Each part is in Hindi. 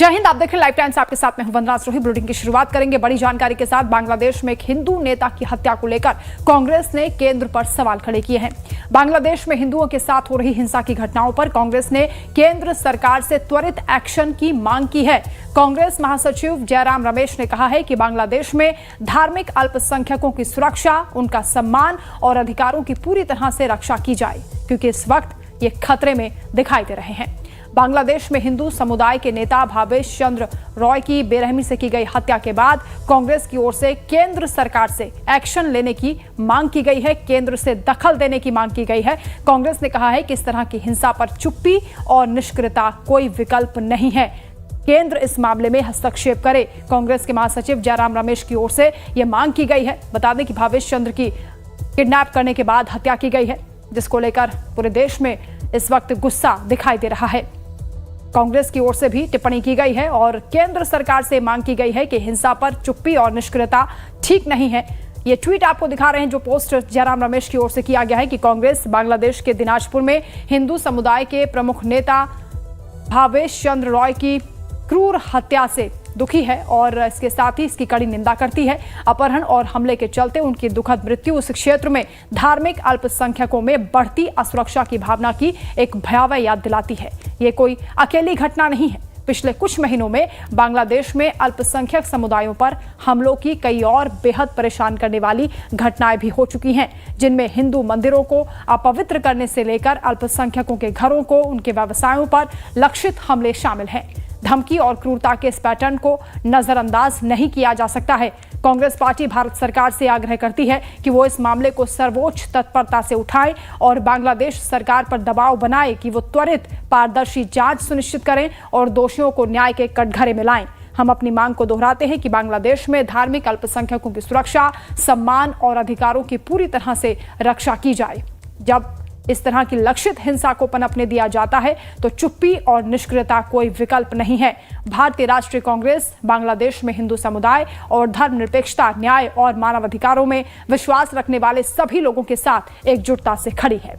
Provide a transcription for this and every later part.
जय हिंद। आप देख रहे हैं लाइव टाइम्स, आपके साथ मैं हूं वंदना रोही। बुलेटिन की शुरुआत करेंगे बड़ी जानकारी के साथ। बांग्लादेश में एक हिंदू नेता की हत्या को लेकर कांग्रेस ने केंद्र पर सवाल खड़े किए हैं। बांग्लादेश में हिंदुओं के साथ हो रही हिंसा की घटनाओं पर कांग्रेस ने केंद्र सरकार से त्वरित एक्शन की मांग की है। कांग्रेस महासचिव जयराम रमेश ने कहा है कि बांग्लादेश में धार्मिक अल्पसंख्यकों की सुरक्षा, उनका सम्मान और अधिकारों की पूरी तरह से रक्षा की जाए, क्योंकि इस वक्त ये खतरे में दिखाई दे रहे हैं। बांग्लादेश में हिंदू समुदाय के नेता भावेश चंद्र रॉय की बेरहमी से की गई हत्या के बाद कांग्रेस की ओर से केंद्र सरकार से एक्शन लेने की मांग की गई है, केंद्र से दखल देने की मांग की गई है। कांग्रेस ने कहा है कि इस तरह की हिंसा पर चुप्पी और निष्क्रियता कोई विकल्प नहीं है, केंद्र इस मामले में हस्तक्षेप करे। कांग्रेस के महासचिव जयराम रमेश की ओर से यह मांग की गई है। बता दें कि भावेश चंद्र की किडनैप करने के बाद हत्या की गई है, जिसको लेकर पूरे देश में इस वक्त गुस्सा दिखाई दे रहा है। कांग्रेस की ओर से भी टिप्पणी की गई है और केंद्र सरकार से मांग की गई है कि हिंसा पर चुप्पी और निष्क्रियता ठीक नहीं है। ये ट्वीट आपको दिखा रहे हैं जो पोस्ट जयराम रमेश की ओर से किया गया है कि कांग्रेस बांग्लादेश के दिनाजपुर में हिंदू समुदाय के प्रमुख नेता भावेश चंद्र रॉय की क्रूर हत्या से दुखी है और इसके साथ ही इसकी कड़ी निंदा करती है। अपहरण और हमले के चलते उनकी दुखद मृत्यु उस क्षेत्र में धार्मिक अल्पसंख्यकों में बढ़ती असुरक्षा की भावना की एक भयावह याद दिलाती है। ये कोई अकेली घटना नहीं है। पिछले कुछ महीनों में बांग्लादेश में अल्पसंख्यक समुदायों पर हमलों की कई और बेहद परेशान करने वाली घटनाएं भी हो चुकी हैं, जिनमें हिंदू मंदिरों को अपवित्र करने से लेकर अल्पसंख्यकों के घरों को, उनके व्यवसायों पर लक्षित हमले शामिल हैं। धमकी और क्रूरता के इस पैटर्न को नजरअंदाज नहीं किया जा सकता है। कांग्रेस पार्टी भारत सरकार से आग्रह करती है कि वो इस मामले को सर्वोच्च तत्परता से उठाए और बांग्लादेश सरकार पर दबाव बनाए कि वो त्वरित पारदर्शी जांच सुनिश्चित करें और दोषियों को न्याय के कटघरे में लाएं। हम अपनी मांग को दोहराते हैं कि बांग्लादेश में धार्मिक अल्पसंख्यकों की सुरक्षा, सम्मान और अधिकारों की पूरी तरह से रक्षा की जाए। जब इस तरह की लक्षित हिंसा को पनपने दिया जाता है तो चुप्पी और निष्क्रियता कोई विकल्प नहीं है। भारतीय राष्ट्रीय कांग्रेस बांग्लादेश में हिंदू समुदाय और धर्मनिरपेक्षता, न्याय और मानवाधिकारों में विश्वास रखने वाले सभी लोगों के साथ एकजुटता से खड़ी है।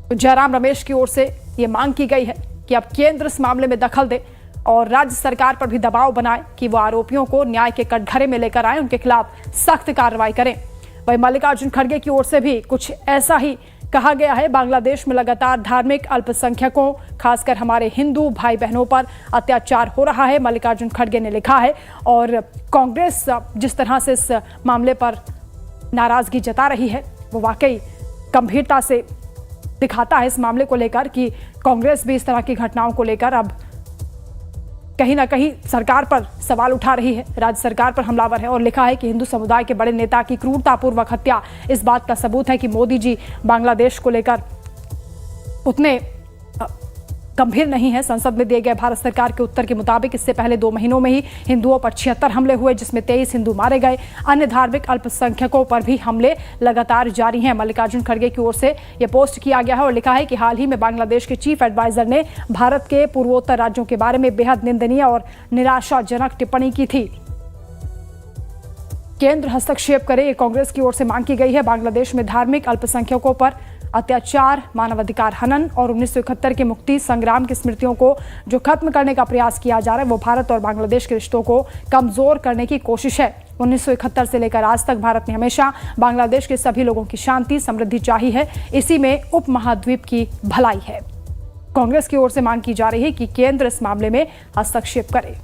तो जयराम रमेश की ओर से यह मांग की गई है कि अब केंद्र इस मामले में दखल दे और राज्य सरकार पर भी दबाव बनाए कि वो आरोपियों को न्याय के कटघरे में लेकर आए, उनके खिलाफ सख्त कार्रवाई करें। वहीं मल्लिकार्जुन खड़गे की ओर से भी कुछ ऐसा ही कहा गया है। बांग्लादेश में लगातार धार्मिक अल्पसंख्यकों, खासकर हमारे हिंदू भाई बहनों पर अत्याचार हो रहा है, मल्लिकार्जुन खड़गे ने लिखा है। और कांग्रेस जिस तरह से इस मामले पर नाराजगी जता रही है वो वाकई गंभीरता से दिखाता है इस मामले को लेकर कि कांग्रेस भी इस तरह की घटनाओं को लेकर अब कहीं ना कहीं सरकार पर सवाल उठा रही है, राज्य सरकार पर हमलावर है। और लिखा है कि हिंदू समुदाय के बड़े नेता की क्रूरतापूर्वक हत्या इस बात का सबूत है कि मोदी जी बांग्लादेश को लेकर उतने गंभीर नहीं है। संसद में दिए गए भारत सरकार के उत्तर के मुताबिक इससे पहले 2 महीनों में ही हिंदुओं पर 76 हमले हुए, जिसमें 23 हिंदू मारे गए। अन्य धार्मिक अल्पसंख्यकों पर भी हमले लगातार जारी हैं। मल्लिकार्जुन खड़गे की ओर से यह पोस्ट किया गया है और लिखा है कि हाल ही में बांग्लादेश के चीफ एडवाइजर ने भारत के पूर्वोत्तर राज्यों के बारे में बेहद निंदनीय और निराशाजनक टिप्पणी की थी। केंद्र हस्तक्षेप करे, कांग्रेस की ओर से मांग की गई है। बांग्लादेश में धार्मिक अल्पसंख्यकों पर अत्याचार, मानवाधिकार हनन और 1971 के मुक्ति संग्राम की स्मृतियों को जो खत्म करने का प्रयास किया जा रहा है वो भारत और बांग्लादेश के रिश्तों को कमजोर करने की कोशिश है। 1971 से लेकर आज तक भारत ने हमेशा बांग्लादेश के सभी लोगों की शांति, समृद्धि चाही है। इसी में उपमहाद्वीप की भलाई है। कांग्रेस की ओर से मांग की जा रही है कि केंद्र इस मामले में हस्तक्षेप करे।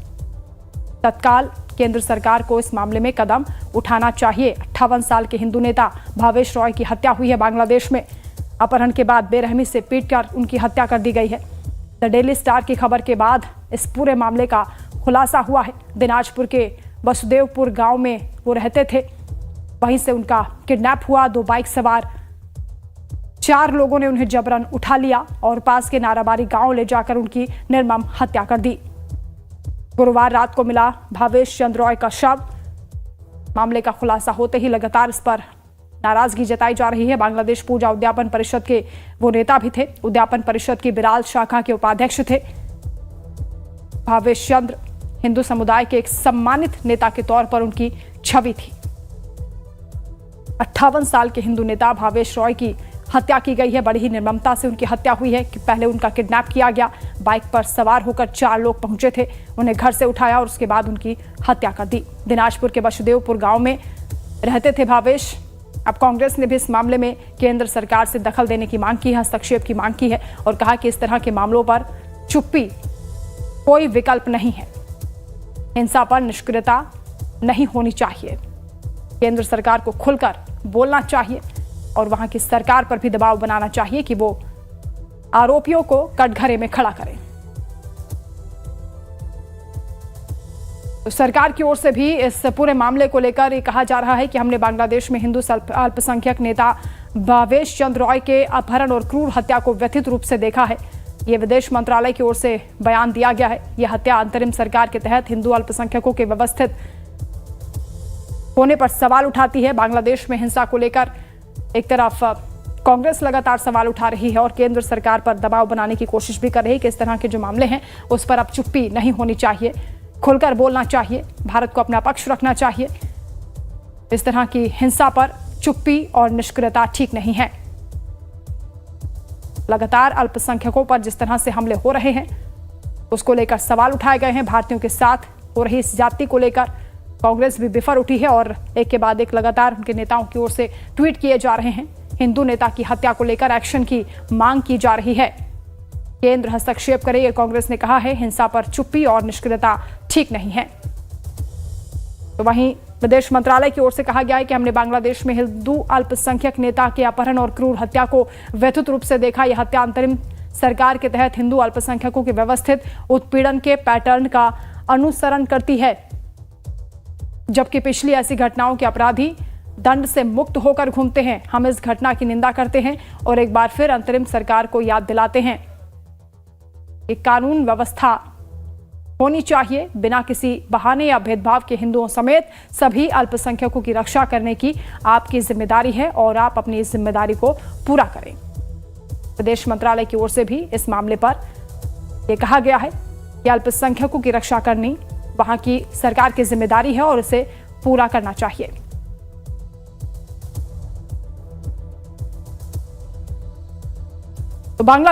तत्काल केंद्र सरकार को इस मामले में कदम उठाना चाहिए। 58 साल के हिंदू नेता भावेश रॉय की हत्या हुई है बांग्लादेश में। अपहरण के बाद बेरहमी से पीटकर उनकी हत्या कर दी गई है। द डेली स्टार की खबर के बाद इस पूरे मामले का खुलासा हुआ है। दिनाजपुर के वसुदेवपुर गांव में वो रहते थे, वहीं से उनका किडनैप हुआ। 2 बाइक सवार 4 लोगों ने उन्हें जबरन उठा लिया और पास के नाराबारी गांव ले जाकर उनकी निर्मम हत्या कर दी। गुरुवार रात को मिला भावेश चंद्र रॉय का शव। मामले का खुलासा होते ही लगातार इस पर नाराजगी जताई जा रही है। बांग्लादेश पूजा उद्यापन परिषद के वो नेता भी थे, उद्यापन परिषद की बिराल शाखा के उपाध्यक्ष थे। भावेश चंद्र हिंदू समुदाय के एक सम्मानित नेता के तौर पर उनकी छवि थी। 58 साल के हिंदू नेता भावेश रॉय की हत्या की गई है। बड़ी ही निर्ममता से उनकी हत्या हुई है कि पहले उनका किडनैप किया गया, बाइक पर सवार होकर 4 लोग पहुंचे थे, उन्हें घर से उठाया और उसके बाद उनकी हत्या कर दी। दिनाजपुर के वसुदेवपुर गांव में रहते थे भावेश। अब कांग्रेस ने भी इस मामले में केंद्र सरकार से दखल देने की मांग की है, हस्तक्षेप की मांग की है और कहा कि इस तरह के मामलों पर चुप्पी कोई विकल्प नहीं है, हिंसा पर निष्क्रियता नहीं होनी चाहिए। केंद्र सरकार को खुलकर बोलना चाहिए और वहां की सरकार पर भी दबाव बनाना चाहिए कि वो आरोपियों को कटघरे में खड़ा करें। तो सरकार की ओर से भी इस पूरे मामले को लेकर ये कहा जा रहा है कि हमने बांग्लादेश में हिंदू अल्पसंख्यक नेता भावेश चंद्र रॉय के अपहरण और क्रूर हत्या को व्यथित रूप से देखा है। ये विदेश मंत्रालय की ओर से बयान दिया गया है। यह हत्या अंतरिम सरकार के तहत हिंदू अल्पसंख्यकों के व्यवस्थित होने पर सवाल उठाती है। बांग्लादेश में हिंसा को लेकर एक तरफ कांग्रेस लगातार सवाल उठा रही है और केंद्र सरकार पर दबाव बनाने की कोशिश भी कर रही है कि इस तरह के जो मामले हैं उस पर अब चुप्पी नहीं होनी चाहिए, खुलकर बोलना चाहिए, भारत को अपना पक्ष रखना चाहिए। इस तरह की हिंसा पर चुप्पी और निष्क्रियता ठीक नहीं है। लगातार अल्पसंख्यकों पर जिस तरह से हमले हो रहे हैं उसको लेकर सवाल उठाए गए हैं। भारतीयों के साथ हो रही इस जाति को लेकर कांग्रेस भी बिफर उठी है और एक के बाद एक लगातार उनके नेताओं की ओर से ट्वीट किए जा रहे हैं। हिंदू नेता की हत्या को लेकर एक्शन की मांग की जा रही है। केंद्र हस्तक्षेप करे, ये कांग्रेस ने कहा है। हिंसा पर चुप्पी और निष्क्रियता ठीक नहीं है। तो वहीं विदेश मंत्रालय की ओर से कहा गया है कि हमने बांग्लादेश में हिंदू अल्पसंख्यक नेता के अपहरण और क्रूर हत्या को व्यथित रूप से देखा। यह हत्या अंतरिम सरकार के तहत हिंदू अल्पसंख्यकों के व्यवस्थित उत्पीड़न के पैटर्न का अनुसरण करती है, जबकि पिछली ऐसी घटनाओं के अपराधी दंड से मुक्त होकर घूमते हैं। हम इस घटना की निंदा करते हैं और एक बार फिर अंतरिम सरकार को याद दिलाते हैं कि कानून व्यवस्था होनी चाहिए। बिना किसी बहाने या भेदभाव के हिंदुओं समेत सभी अल्पसंख्यकों की रक्षा करने की आपकी जिम्मेदारी है और आप अपनी इस जिम्मेदारी को पूरा करें। विदेश मंत्रालय की ओर से भी इस मामले पर यह कहा गया है कि अल्पसंख्यकों की रक्षा करनी वहां की सरकार की जिम्मेदारी है और इसे पूरा करना चाहिए। तो बांग्लादेश